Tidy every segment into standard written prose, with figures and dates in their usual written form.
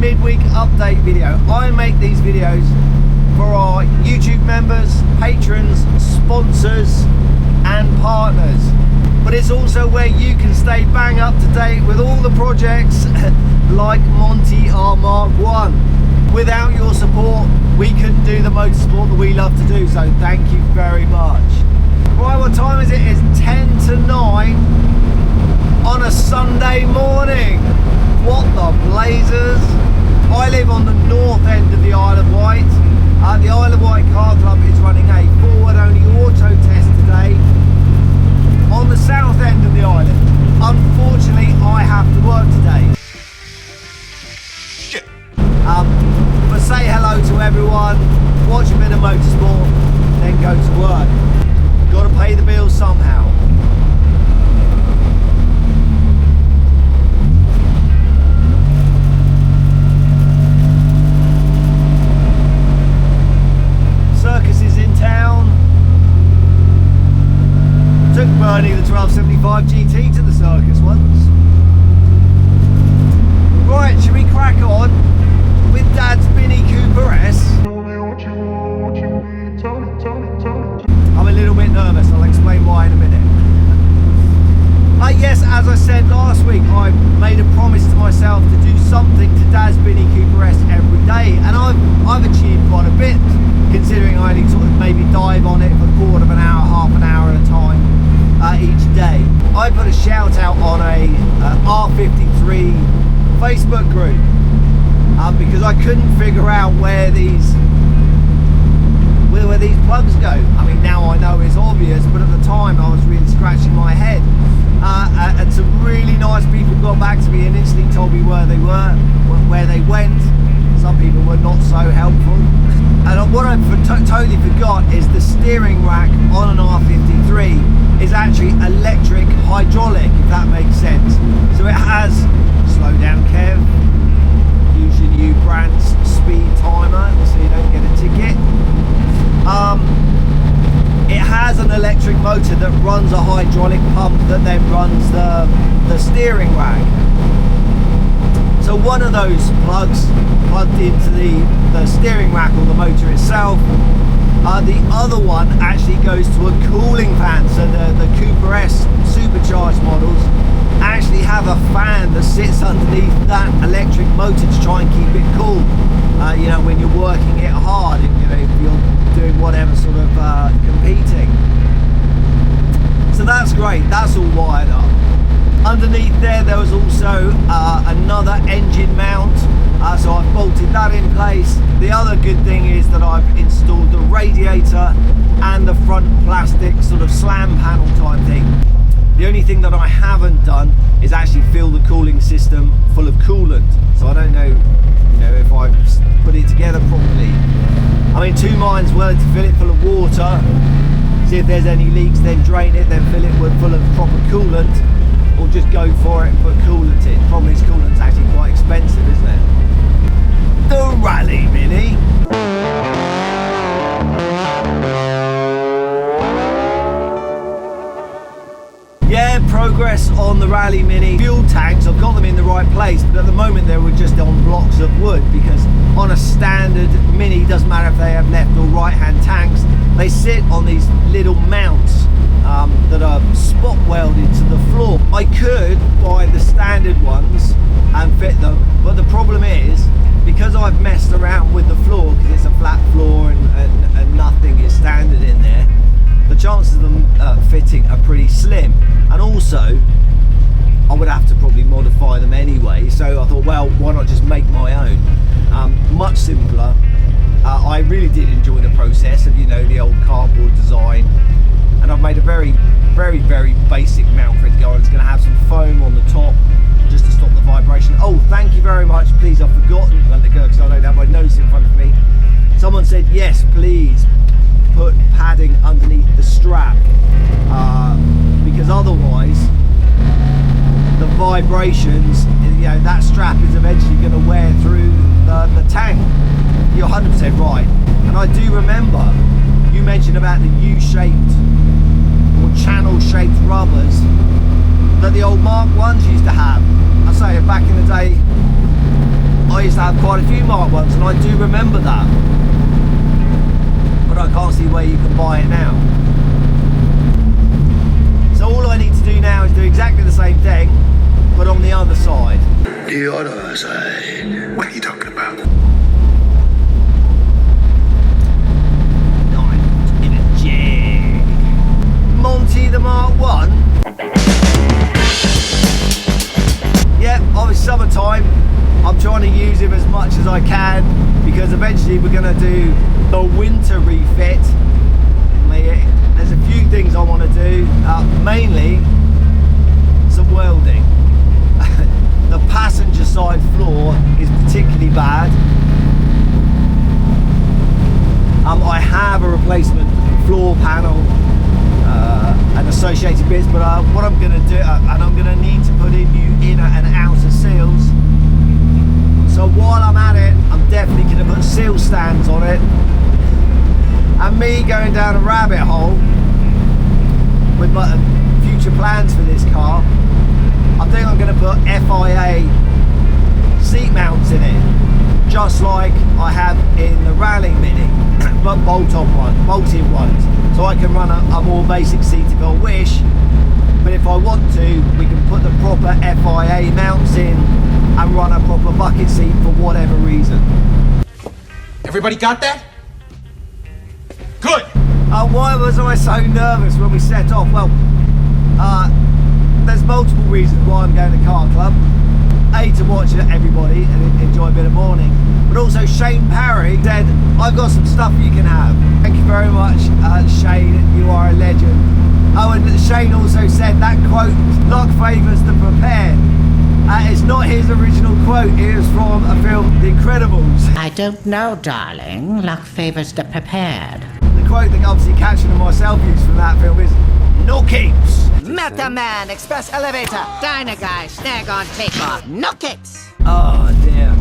midweek update video. I make these videos for our YouTube members, patrons, sponsors and partners, but it's also where you can stay bang up to date with all the projects like Monty R Mark 1. Without your support we couldn't do the motorsport that we love to do, so thank you very much. Right, what time is it? It's 10 to 9 on a Sunday morning. What the blazers. I live on the north end of the Isle of Wight. The Isle of Wight Car Club is running a forward only auto test today on the south end of the island. Unfortunately I have to work today. Shit. But say hello to everyone, watch a bit of motorsport, then go to work. Got to pay the bills somehow. Circus is in town. Took Bernie the 1275 GT to the circus once. Right, should we crack on with Dad's Mini Cooper S? I'm a little bit nervous, I'll explain why in a minute. Yes, as I said last week, I made a promise to myself to do something to Dad's Mini Cooper S every day, and I've achieved quite a bit, considering I only sort of maybe dive on it for a quarter of an hour, half an hour at a time each day. I put a shout out on a R53 Facebook group because I couldn't figure out where these plugs go. I mean, now I know it's obvious, but at the time I was really scratching my head. And some really nice people got back to me and instantly told me where they were, where they went. Some people were not so helpful. And what I totally forgot is the steering rack on an R53 is actually electric hydraulic, if that makes sense. So it has slow down Kev, use your new brand's speed timer so you don't get a ticket. It has an electric motor that runs a hydraulic pump that then runs the steering rack. So one of those plugs plugged into the steering rack or the motor itself. The other one actually goes to a cooling fan. So the Cooper S supercharged models actually have a fan that sits underneath that electric motor to try and keep it cool. You know, when you're working it hard, you know, if you're doing whatever sort of competing. So that's great, that's all wired up. Underneath there was also another engine mount, so I've bolted that in place. The other good thing is that I've installed the radiator and the front plastic sort of slam panel type thing. The only thing that I haven't done is actually fill the cooling system full of coolant. So I don't know, you know, if I put it together properly. I'm in two minds whether to fill it full of water, see if there's any leaks, then drain it, then fill it full of proper coolant, or just go for it and put coolant in. Problem is, coolant's actually quite expensive, isn't it? The Rally Mini. Yeah, progress on the Rally Mini. Fuel tanks, I've got them in the right place, but at the moment they were just on blocks of wood, because on a standard Mini, doesn't matter if they have left or right hand tanks, they sit on these little mounts that are spot welded to the floor. I could buy the standard ones and fit them, but the problem is, because I've messed around with the floor, because it's a flat floor and nothing is standard in there, the chances of them fitting are pretty slim. And also I would have to probably modify them anyway, so I thought, well, why not just make my own? Much simpler. I really did enjoy the process of, you know, the old cardboard design, and I've made a very, very, very basic mount for it to go on. It's going to have some foam on the top just to stop the vibration. Oh, thank you very much. Please, I've forgotten, because I don't have my nose in front of me. Someone said, yes, please put padding underneath the strap, because otherwise the vibrations, you know, that strap is eventually going to wear through the tank. You're 100% right. And I do remember you mentioned about the U-shaped or channel-shaped rubbers that the old Mark 1s used to have. I say, back in the day, I used to have quite a few Mark 1s, and I do remember that. But I can't see where you can buy it now. So all I need to do now is do exactly the same thing, but on the other side. The other side? What are you talking about? Night in a jig. Monty the Mark 1. Yep, obviously summertime. I'm trying to use him as much as I can because eventually we're going to do the winter refit. There's a few things I want to do, mainly some welding. The passenger side floor is particularly bad. I have a replacement floor panel and associated bits, but what I'm going to do, and I'm going to need to put in new inner and outer seals. So while I'm at it, I'm definitely going to put seal stands on it. And me going down a rabbit hole with my future plans for this car, I think I'm going to put FIA seat mounts in it, just like I have in the Rally Mini, but bolted ones, so I can run a more basic seat if I wish. But if I want to, we can put the proper FIA mounts in and run a proper bucket seat for whatever reason. Everybody got that? Good! Why was I so nervous when we set off? Well, there's multiple reasons why I'm going to Car Club. A, to watch everybody and enjoy a bit of morning, but also Shane Parry said, I've got some stuff you can have. Thank you very much, Shane, you are a legend. Oh, and Shane also said that quote, luck favours the prepared. It's not his original quote, it was from a film, The Incredibles. I don't know, darling. Luck favours the prepared. The quote that obviously Catching and myself used from that film is, no capes. Meta Man, Express Elevator, Diner Guy, Snag on Takeoff, no kicks. Oh dear.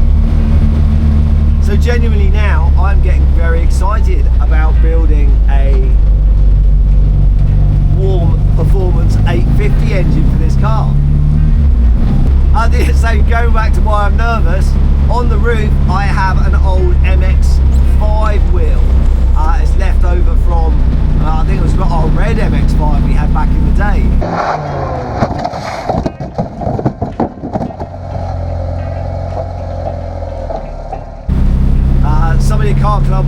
So genuinely now, I'm getting very excited about building a warm performance 850 engine for this car. So going back to why I'm nervous, on the roof I have an old MX5 wheel. It's left over from, I think it was our red MX5 we had back in the day. Somebody at Car Club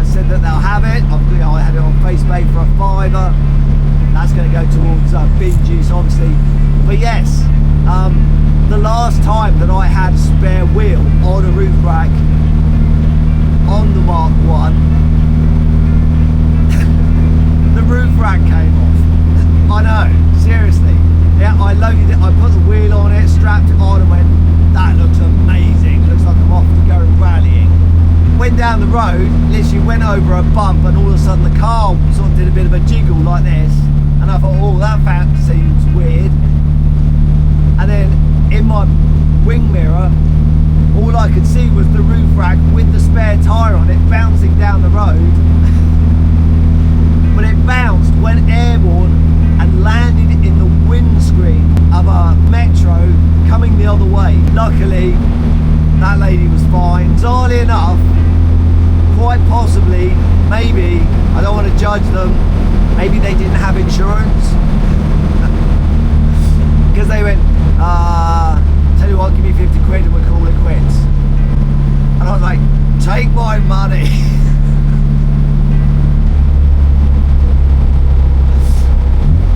said that they'll have it. I had it on FaceBay for a £5. That's going to go towards bin juice, obviously. But yes, the last time that I had a spare wheel on a roof rack on the Mark 1, the roof rack came off. I know, seriously. Yeah, I loaded it, I put the wheel on it, strapped it on and went, that looks amazing. Looks like I'm off to go rallying. Went down the road, literally went over a bump, and all of a sudden the car sort of did a bit of a jiggle like this. And I thought, oh, that seems weird. And then in my wing mirror, all I could see was the roof rack with the spare tyre on it bouncing down the road. But it bounced, went airborne, and landed in the windscreen of a Metro coming the other way. Luckily, that lady was fine. Bizarrely enough, quite possibly, maybe, I don't want to judge them, maybe they didn't have insurance. Because they went, tell you what, give me 50 quid and we'll call it quits. And I was like, take my money.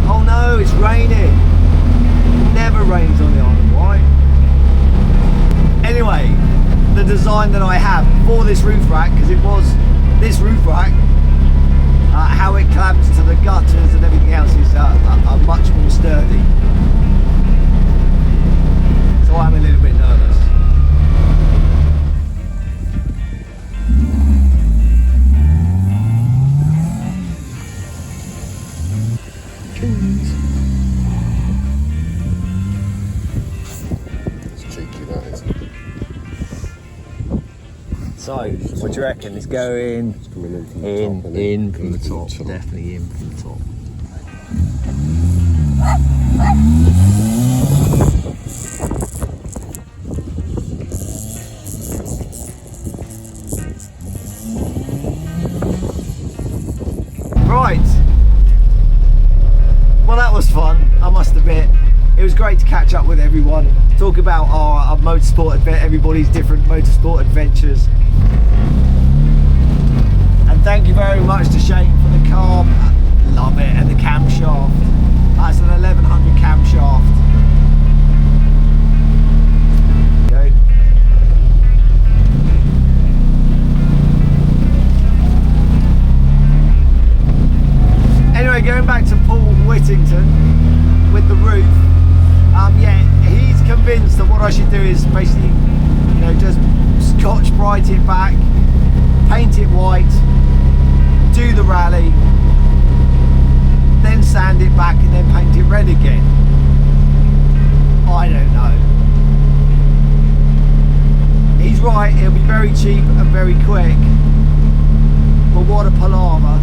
Oh no, it's raining. It never rains on the Isle of Wight. Anyway, the design that I have for this roof rack, because it was this roof rack, how it clamps to the gutters and everything else is much more sturdy. So I'm a little bit nervous. So, what do you reckon? It's going in from the top, definitely in from the top. it was great to catch up with everyone, talk about our motorsport everybody's different motorsport adventures. And thank you very much to Shane for the car. Love it. And the camshaft. That's an 1100 camshaft. Okay. Anyway, going back to Paul Whittington with the roof. Yeah, he's convinced that what I should do is basically, you know, just Scotch-Brite it back, paint it white, do the rally, then sand it back and then paint it red again. I don't know. He's right, it'll be very cheap and very quick, but what a palaver.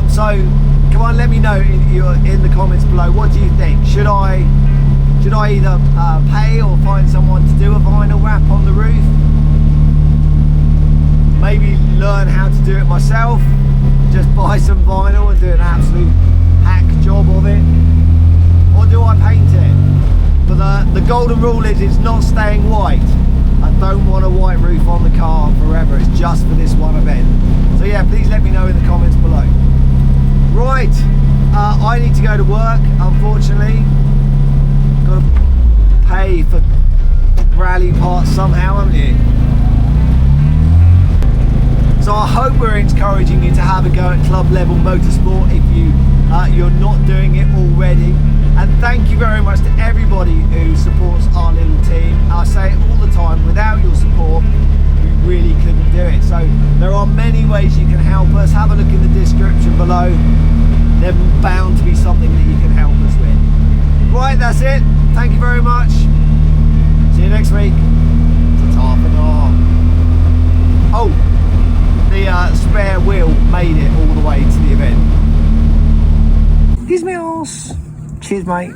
So come on, let me know in the comments below, what do you think? Should I either pay or find someone to do a vinyl wrap on the roof? Maybe learn how to do it myself, just buy some vinyl and do an absolute hack job of it? Or do I paint it? But the golden rule is it's not staying white. I don't want a white roof on the car forever, it's just for this one event. So yeah, please let me know in the comments below. Right, I need to go to work, unfortunately. Got to pay for rally parts somehow, haven't you? So I hope we're encouraging you to have a go at club level motorsport if you're not doing it already. And thank you very much to everybody who supports our little team. I say it all the time, without your support we really couldn't do it. So there are many ways you can help us. Have a look in the description below. There's bound to be something that you can help us with. Right, that's it. Thank you very much. See you next week. Ta-ta for now. Oh, the spare wheel made it all the way to the event. Excuse me, arse. Cheers, mate.